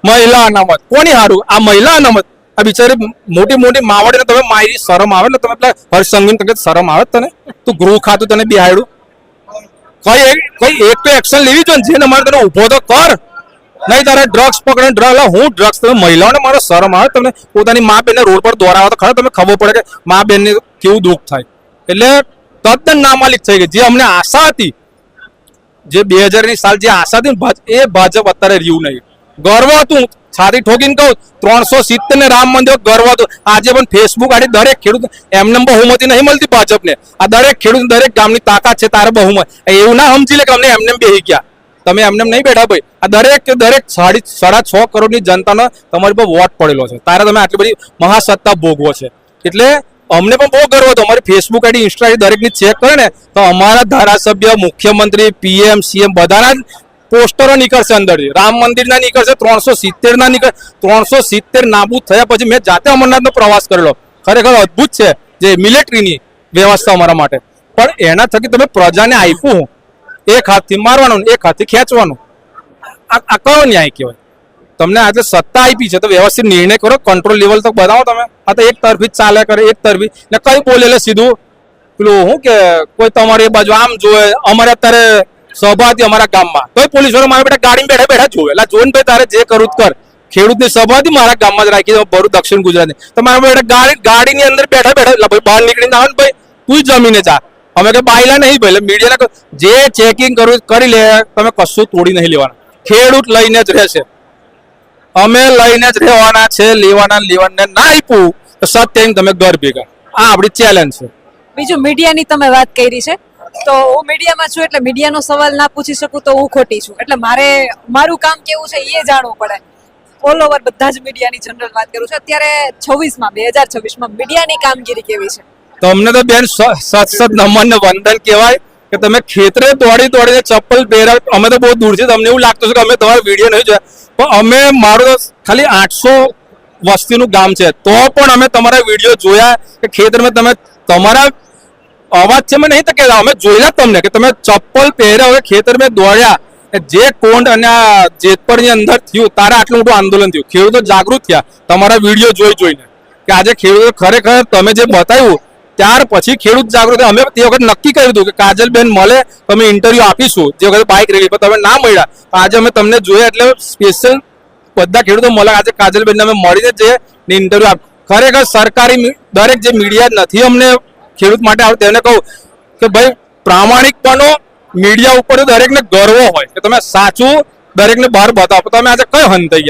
મહિલા અનામત કોની હારું? આ મહિલા અનામત આ બિચારી મોટી મોટી માવડીને તમે મારી શરમ આવે ને? તમે પેલા હર્ષ સંઘવીને તને શરમ આવે તને? તું ગૃહ ખાતું તને બિહાડ્યું? કઈ એક તો એક્શન લેવી જોઈએ ને, જેને મારે તને ઉભો તો કર. નહીં તારે ડ્રગ્સ પકડે ડ્રગ હું ડ્રગ્સ તમે મહિલાઓને મારો શરમ આવે? તમને પોતાની મા બેનને રોડ પર દોરાવો તો ખરા તમે ખબર પડે કે મા બેનને કેવું દુઃખ થાય. એટલે તદ્દન નામાલિક થઈ ગઈ. જે અમને આશા હતી, જે 2000ની સાલ જે આશા હતી એ ભાજપ અત્યારે રહ્યું નહીં. ગર્વ હતું, છાતી ઠોકીને કહું 370 ને રામ મંદિર ગર્વ હતું. આજે પણ ફેસબુક આડી દરેક ખેડૂત એમને બહુમતી નહીં મળતી ભાજપને. આ દરેક ખેડૂત દરેક ગામની તાકાત છે તારે બહુમત. એવું ના સમજી લે કે અમને એમને બેહી ગયા. તમે એમને નહીં બેઠા ભાઈ. આ દરેક 6.5 કરોડની જનતાનો તમારી પર વોટ પડેલો છે. તારે તમે આટલી બધી મહાસત્તા ભોગવો છે. એટલે અમને પણ બહુ ગર્વ હતો. અમારી ફેસબુક આઈડી ઇન્સ્ટા આઈડી દરેકની ચેક કરે ને તો અમારા ધારાસભ્ય મુખ્યમંત્રી પીએમ સીએમ બધાના જ પોસ્ટરો નીકળશે અંદરથી. રામ મંદિરના નીકળશે, 370 ના નીકળે. 370 નાબૂદ થયા પછી મેં જાતે અમરનાથનો પ્રવાસ કરેલો. ખરેખર અદ્ભુત છે જે મિલિટરીની વ્યવસ્થા અમારા માટે. પણ એના થકી તમે પ્રજાને આપ્યું, એક હાથથી મારવાનું, એક હાથથી ખેંચવાનું, આ કયો ન્યાય કહેવાય? તમને આજે સત્તા આપી છે તો વ્યવસ્થિત નિર્ણય કરો, કંટ્રોલ લેવલ તો બનાવો તમે. આ તો એક તરફી જ ચાલે કરે, એક તરફી ને કઈ બોલે સીધું પેલું શું કે કોઈ તમારી બાજુ આમ જોવે. અમારે અત્યારે સભા હતી અમારા ગામમાં, તોય પોલીસ વાળા મારા બેટા ગાડી બેઠા બેઠા જોવે. એટલે જોઈને ભાઈ તારે જે કરવું કર. ખેડૂતની સભા હતી મારા ગામમાં જ રાખી ભરૂચ દક્ષિણ ગુજરાતની, તો મારા બેટા ગાડીની અંદર બેઠા બેઠા એટલે ભાઈ બહાર નીકળીને આવે ને ભાઈ તું જમીને જા. અમે કે બાયલા નહીં ભાઈ. મીડિયાને જે ચેકિંગ કરવું કરી લે, તમે કશું તોડી નહીં લેવાના. ખેડૂત લઈને જ રહેશે, અમે લઈને જ રહેવાના છે. લેવાના ના આપ્યું તો સત્ય તમે ઘર ભેગા. આ આપણી ચેલેન્જ છે. બીજું મીડિયાની તમે વાત કરી છે, તો હું મીડિયામાં છું એટલે મીડિયાનો સવાલ ના પૂછી શકું તો હું ખોટી છું. એટલે મારું કામ કેવું છે એ જાણવું પડે. ઓલ ઓવર બધા જ મીડિયાની જનરલ વાત કરું છું. અત્યારે 2026માં મીડિયાની કામગીરી કેવી છે? તમને તો બેન સત નમન ને વંદન કહેવાય કે તમે ખેતરે દોડીને ચપ્પલ પહેરા. અમે તો બહુ દૂર છે, તમને એવું લાગતું છે કે અમે તમારો વિડીયો નહીં જોયા, પણ અમે મારું તો ખાલી 800 વસ્તીનું ગામ છે તો પણ અમે તમારા વિડીયો જોયા કે ખેતરમાં તમે તમારા અવાજ છે મેં નહીં તો કહેતા, અમે જોયા તમને કે તમે ચપ્પલ પહેર્યા હવે ખેતરમાં દોડ્યા. જે કોંડ અને આ જેતપરની અંદર થયું તારે આટલું મોટું આંદોલન થયું. ખેડૂતો જાગૃત થયા તમારા વિડીયો જોઈને કે આજે ખેડૂતો ખરેખર તમે જે બતાવ્યું ત્યાર પછી ખેડૂત જાગૃત. અમે તે વખત નક્કી કર્યું હતું કે કાજલબેન મળે તો અમે ઇન્ટરવ્યુ આપીશું. જે વખતે બાઇક રેલી પણ તમે ના મળ્યા, આજે અમે તમને જોયા એટલે સ્પેશિયલ બધા ખેડૂતો મળે. આજે કાજલબેનને અમે મળીને જે ઇન્ટરવ્યુ આપ. ખરેખર સરકારી દરેક જે મીડિયા નથી અમને ખેડૂત માટે આવે તેને કહું કે ભાઈ પ્રામાણિકપણો મીડિયા ઉપર દરેકને ગર્વ હોય કે તમે સાચું દરેકને બહાર બતાવો. તમે આજે કયો હંત થઈ ગયા?